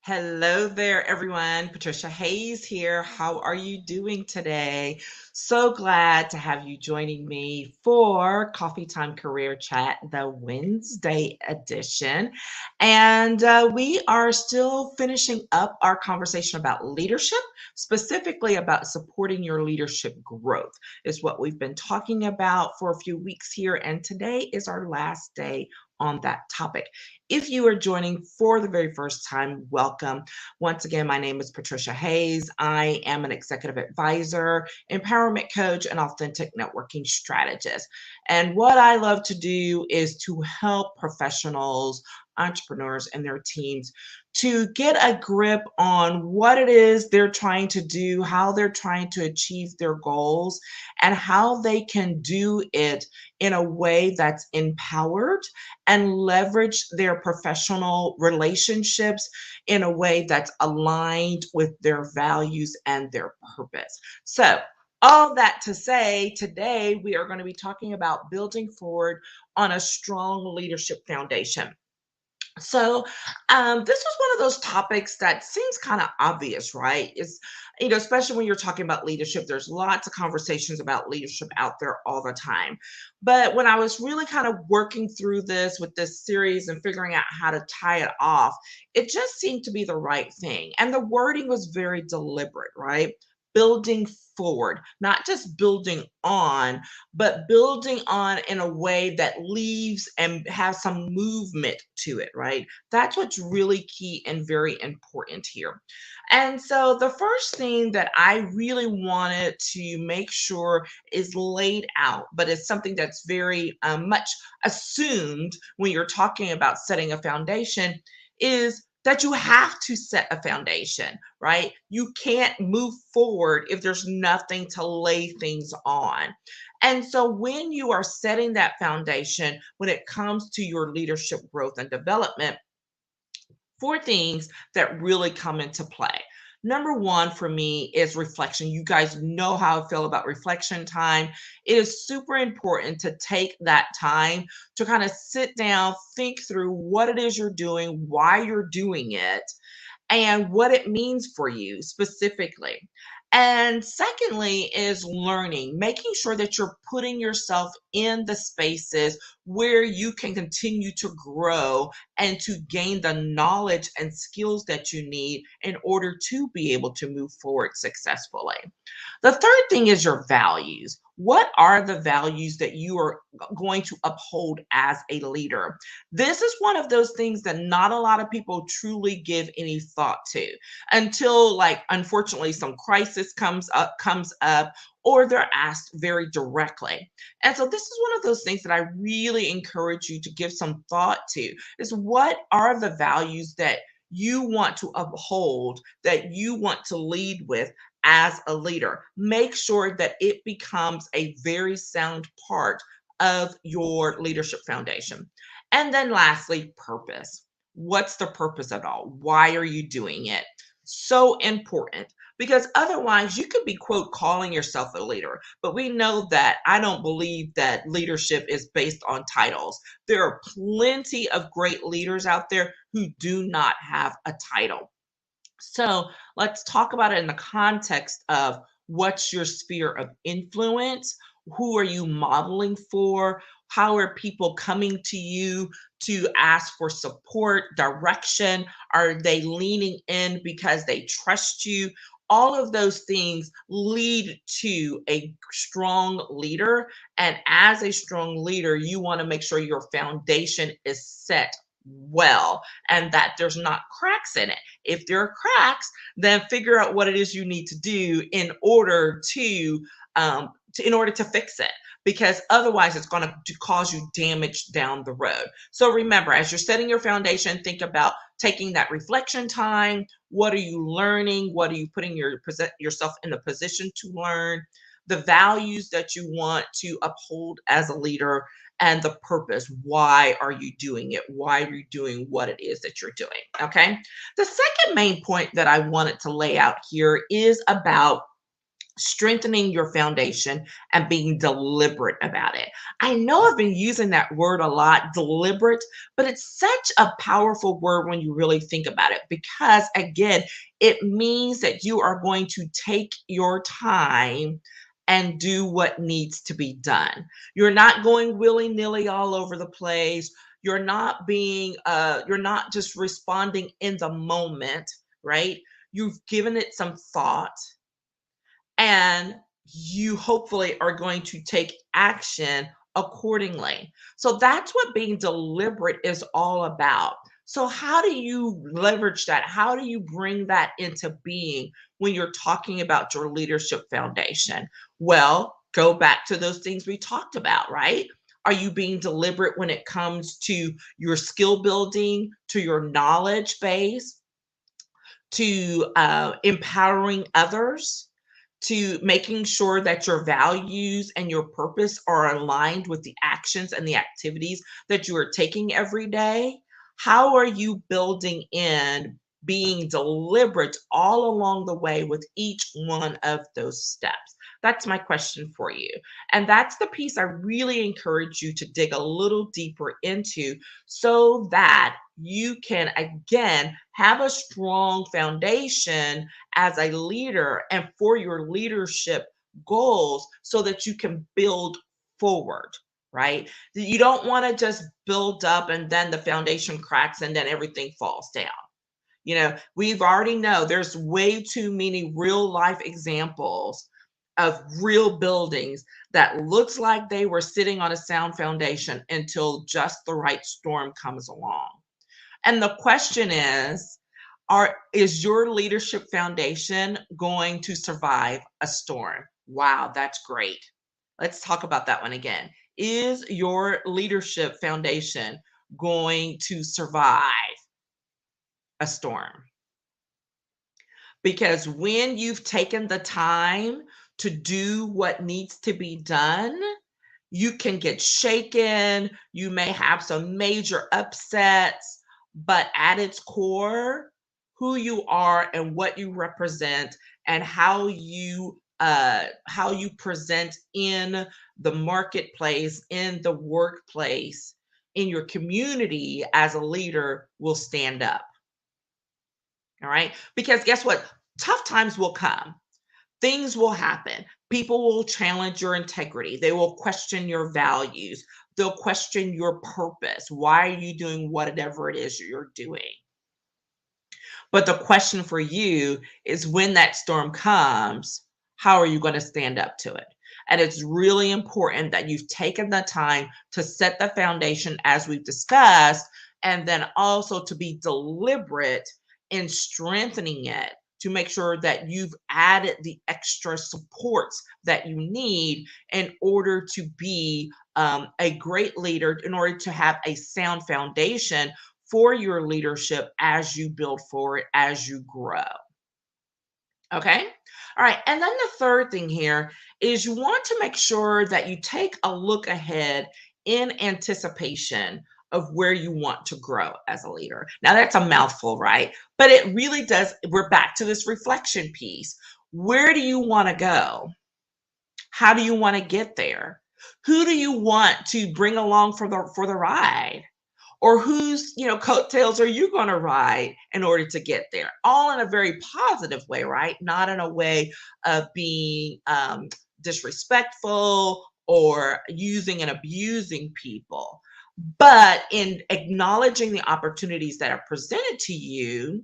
Hello there, everyone. Patricia Hayes here. How are you doing today? So glad to have you joining me for Coffee Time Career Chat, the Wednesday edition. And we are still finishing up our conversation about leadership, specifically about supporting your leadership growth, is what we've been talking about for a few weeks here. And today is our last day on that topic. If you are joining for the very first time, welcome. Once again, my name is Patricia Hayes. I am an executive advisor, empowerment coach, and authentic networking strategist. And what I love to do is to help professionals, entrepreneurs, and their teams to get a grip on what it is they're trying to do, how they're trying to achieve their goals, and how they can do it in a way that's empowered and leverage their professional relationships in a way that's aligned with their values and their purpose. So, all that to say, today we are going to be talking about building forward on a strong leadership foundation. This is one of those topics that seems kind of obvious, right? Especially when you're talking about leadership, there's lots of conversations about leadership out there all the time. But when I was really kind of working through this with this series and figuring out how to tie it off, it just seemed to be the right thing. And the wording was very deliberate, right? Building forward, not just building on, but building on in a way that leaves and has some movement to it, right? That's what's really key and very important here. And so the first thing that I really wanted to make sure is laid out, but it's something that's very much assumed when you're talking about setting a foundation, is that you have to set a foundation, right? You can't move forward if there's nothing to lay things on. And so when you are setting that foundation, when it comes to your leadership growth and development, four things that really come into play. Number one for me is reflection. You guys know how I feel about reflection time. It is super important to take that time to kind of sit down, think through what it is you're doing, why you're doing it, and what it means for you specifically. And secondly, is learning, making sure that you're putting yourself in the spaces where you can continue to grow and to gain the knowledge and skills that you need in order to be able to move forward successfully. The third thing is your values. What are the values that you are going to uphold as a leader? This is one of those things that not a lot of people truly give any thought to until, like, unfortunately some crisis comes up or they're asked very directly. And so this is one of those things that I really encourage you to give some thought to, is what are the values that you want to uphold, that you want to lead with as a leader. Make sure that it becomes a very sound part of your leadership foundation. And then lastly, purpose. What's the purpose of it all? Why are you doing it? So important, because otherwise you could be, quote, calling yourself a leader. But we know that I don't believe that leadership is based on titles. There are plenty of great leaders out there who do not have a title. So let's talk about it in the context of what's your sphere of influence? Who are you modeling for? How are people coming to you to ask for support, direction? Are they leaning in because they trust you? All of those things lead to a strong leader. And as a strong leader, you want to make sure your foundation is set well and that there's not cracks in it. If there are cracks, then figure out what it is you need to do in order to fix it, because otherwise it's going to cause you damage down the road. So remember, as you're setting your foundation, think about taking that reflection time. What are you learning? What are you putting yourself in a position to learn? The values that you want to uphold as a leader, and the purpose. Why are you doing it? Why are you doing what it is that you're doing? Okay. The second main point that I wanted to lay out here is about strengthening your foundation and being deliberate about it. I know I've been using that word a lot, deliberate, but it's such a powerful word when you really think about it because, again, it means that you are going to take your time and do what needs to be done. You're not going willy-nilly all over the place. You're not just responding in the moment, right? You've given it some thought and you hopefully are going to take action accordingly. So that's what being deliberate is all about. So, how do you leverage that? How do you bring that into being when you're talking about your leadership foundation? Well, go back to those things we talked about, right? Are you being deliberate when it comes to your skill building, to your knowledge base, to empowering others, to making sure that your values and your purpose are aligned with the actions and the activities that you are taking every day? How are you building in being deliberate all along the way with each one of those steps? That's my question for you. And that's the piece I really encourage you to dig a little deeper into so that you can, again, have a strong foundation as a leader and for your leadership goals so that you can build forward, right? You don't want to just build up and then the foundation cracks and then everything falls down. We've already know there's way too many real life examples of real buildings that looks like they were sitting on a sound foundation until just the right storm comes along. And the question is your leadership foundation going to survive a storm? Wow, that's great. Let's talk about that one again. Is your leadership foundation going to survive a storm? Because when you've taken the time to do what needs to be done, you can get shaken. You may have some major upsets, but at its core, who you are and what you represent and how you present in the marketplace, in the workplace, in your community as a leader will stand up. All right? Because guess what? Tough times will come. Things will happen. People will challenge your integrity. They will question your values. They'll question your purpose. Why are you doing whatever it is you're doing? But the question for you is when that storm comes, how are you going to stand up to it? And it's really important that you've taken the time to set the foundation as we've discussed, and then also to be deliberate in strengthening it to make sure that you've added the extra supports that you need in order to be a great leader, in order to have a sound foundation for your leadership as you build forward, as you grow. Okay. All right. And then the third thing here is you want to make sure that you take a look ahead in anticipation of where you want to grow as a leader. Now, that's a mouthful, right? But it really does. We're back to this reflection piece. Where do you want to go? How do you want to get there? Who do you want to bring along for the ride? Or whose coattails are you going to ride in order to get there, all in a very positive way, right? Not in a way of being disrespectful or using and abusing people, but in acknowledging the opportunities that are presented to you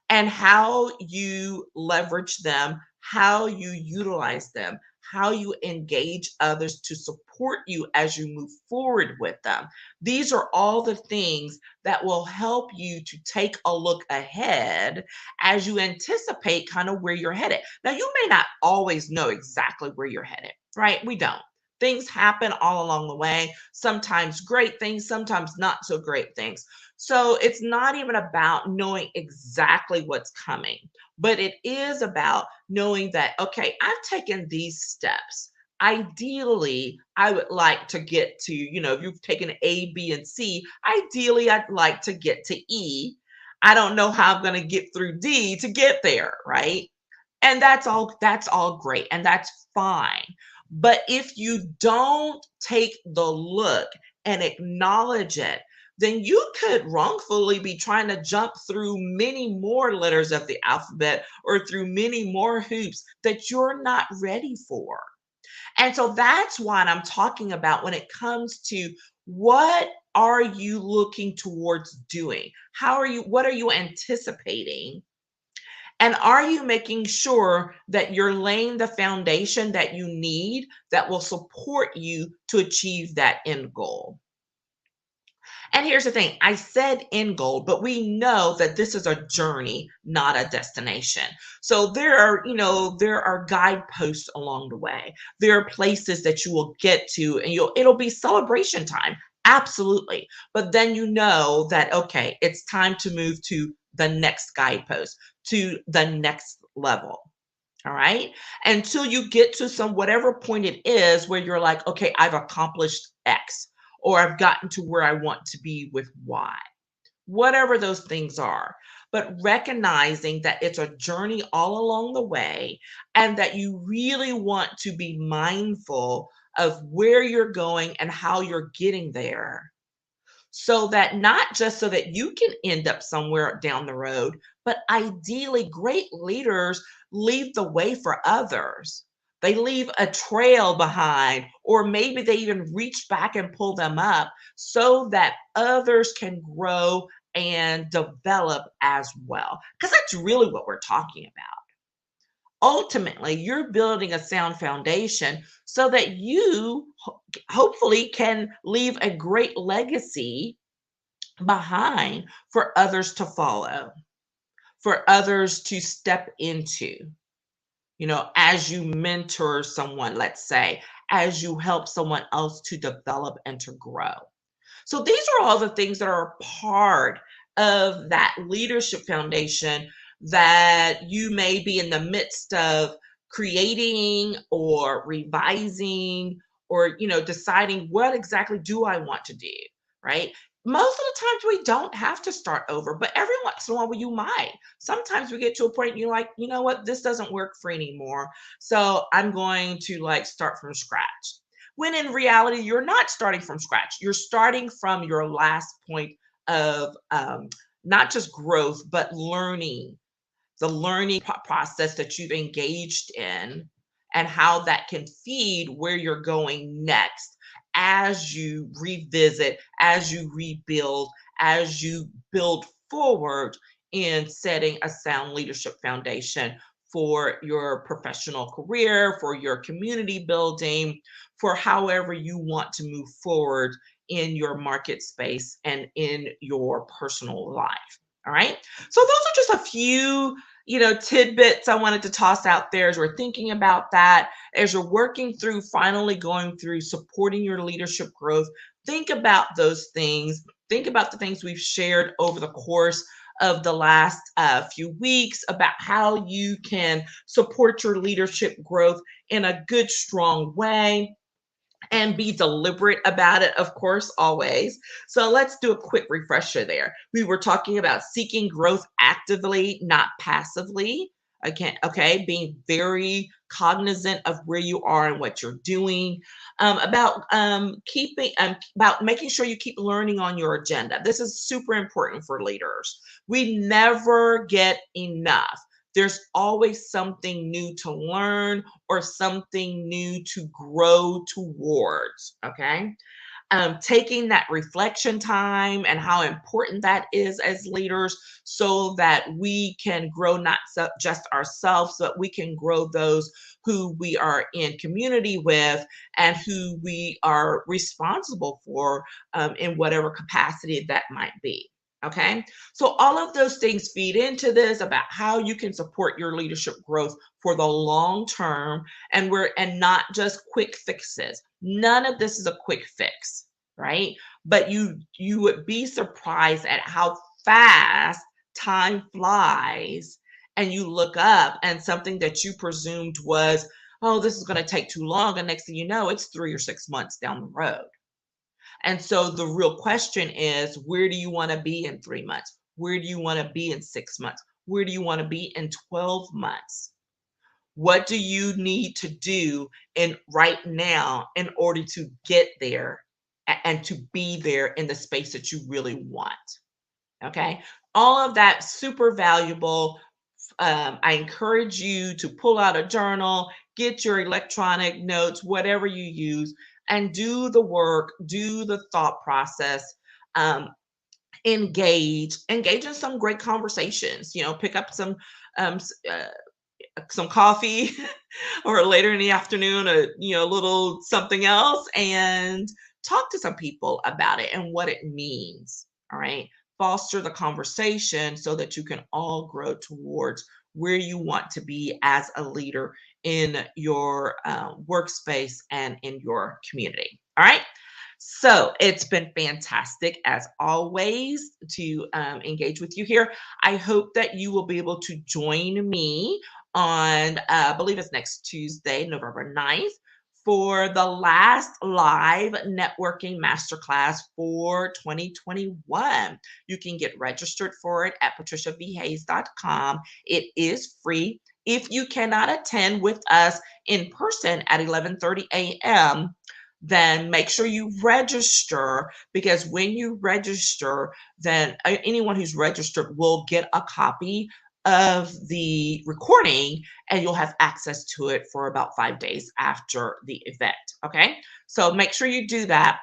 and how you leverage them, how you utilize them, how you engage others to support you as you move forward with them. These are all the things that will help you to take a look ahead as you anticipate kind of where you're headed. Now, you may not always know exactly where you're headed, right? We don't. Things happen all along the way, sometimes great things, sometimes not so great things. So it's not even about knowing exactly what's coming, but it is about knowing that, okay, I've taken these steps. Ideally, I would like to get to, if you've taken A, B, and C, ideally, I'd like to get to E. I don't know how I'm going to get through D to get there, right? And that's all great and that's fine. But if you don't take the look and acknowledge it, then you could wrongfully be trying to jump through many more letters of the alphabet or through many more hoops that you're not ready for. And so that's what I'm talking about when it comes to what are you looking towards doing? What are you anticipating? And are you making sure that you're laying the foundation that you need that will support you to achieve that end goal? And here's the thing, I said end goal, but we know that this is a journey, not a destination. So there are guideposts along the way. There are places that you will get to and it'll be celebration time. Absolutely. But then you know that okay, it's time to move to the next guidepost, to the next level. All right. Until you get to some whatever point it is where you're like, okay, I've accomplished X or I've gotten to where I want to be with Y, whatever those things are. But recognizing that it's a journey all along the way and that you really want to be mindful of where you're going and how you're getting there so that not just so that you can end up somewhere down the road, but ideally, great leaders leave the way for others. They leave a trail behind, or maybe they even reach back and pull them up so that others can grow and develop as well. Because that's really what we're talking about. Ultimately, you're building a sound foundation so that you hopefully can leave a great legacy behind for others to follow, for others to step into, as you mentor someone, let's say, as you help someone else to develop and to grow. So these are all the things that are part of that leadership foundation that you may be in the midst of creating or revising or deciding what exactly do I want to do, right? Most of the times we don't have to start over, but every once in a while you might. Sometimes we get to a point and you're like, you know what, this doesn't work for anymore. So I'm going to like start from scratch. When in reality, you're not starting from scratch. You're starting from your last point of not just growth, but learning, the learning process that you've engaged in, and how that can feed where you're going next as you revisit, as you rebuild, as you build forward in setting a sound leadership foundation for your professional career, for your community building, for however you want to move forward in your market space and in your personal life. All right. So those are just a few, tidbits I wanted to toss out there as we're thinking about that, as you're working through, finally going through supporting your leadership growth. Think about those things. Think about the things we've shared over the course of the last few weeks about how you can support your leadership growth in a good, strong way and be deliberate about it, of course, always. So let's do a quick refresher there. We were talking about seeking growth actively, not passively. Again, okay, being very cognizant of where you are and what you're doing. About making sure you keep learning on your agenda. This is super important for leaders. We never get enough. There's always something new to learn or something new to grow towards. Okay. Taking that reflection time and how important that is as leaders so that we can grow not just ourselves, but we can grow those who we are in community with and who we are responsible for in whatever capacity that might be. Okay. So all of those things feed into this about how you can support your leadership growth for the long term and not just quick fixes. None of this is a quick fix, right? But you would be surprised at how fast time flies and you look up and something that you presumed was, oh, this is going to take too long, and next thing you know, it's 3 or 6 months down the road. And so the real question is, where do you want to be in 3 months? Where do you want to be in 6 months? Where do you want to be in 12 months? What do you need to do in right now in order to get there and to be there in the space that you really want? Okay. All of that super valuable. I encourage you to pull out a journal, get your electronic notes, whatever you use, and do the work, do the thought process. Um, engage in some great conversations. Pick up um, s- uh, some coffee or later in the afternoon, a little something else, and talk to some people about it and what it means. All right. Foster the conversation so that you can all grow towards where you want to be as a leader in your workspace and in your community. All right. So it's been fantastic as always to engage with you here. I hope that you will be able to join me on, I believe it's next Tuesday, November 9th, for the last live networking masterclass for 2021. You can get registered for it at patriciavhayes.com. It is free. If you cannot attend with us in person at 11:30 a.m., then make sure you register, because when you register, then anyone who's registered will get a copy of the recording, and you'll have access to it for about 5 days after the event. Okay. So make sure you do that.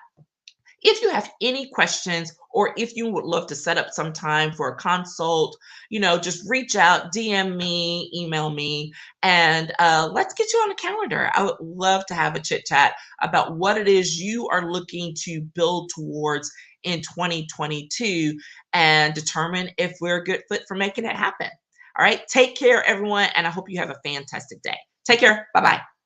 If you have any questions, or if you would love to set up some time for a consult, just reach out, DM me, email me, and let's get you on the calendar. I would love to have a chit chat about what it is you are looking to build towards in 2022 and determine if we're a good fit for making it happen. All right. Take care, everyone. And I hope you have a fantastic day. Take care. Bye bye.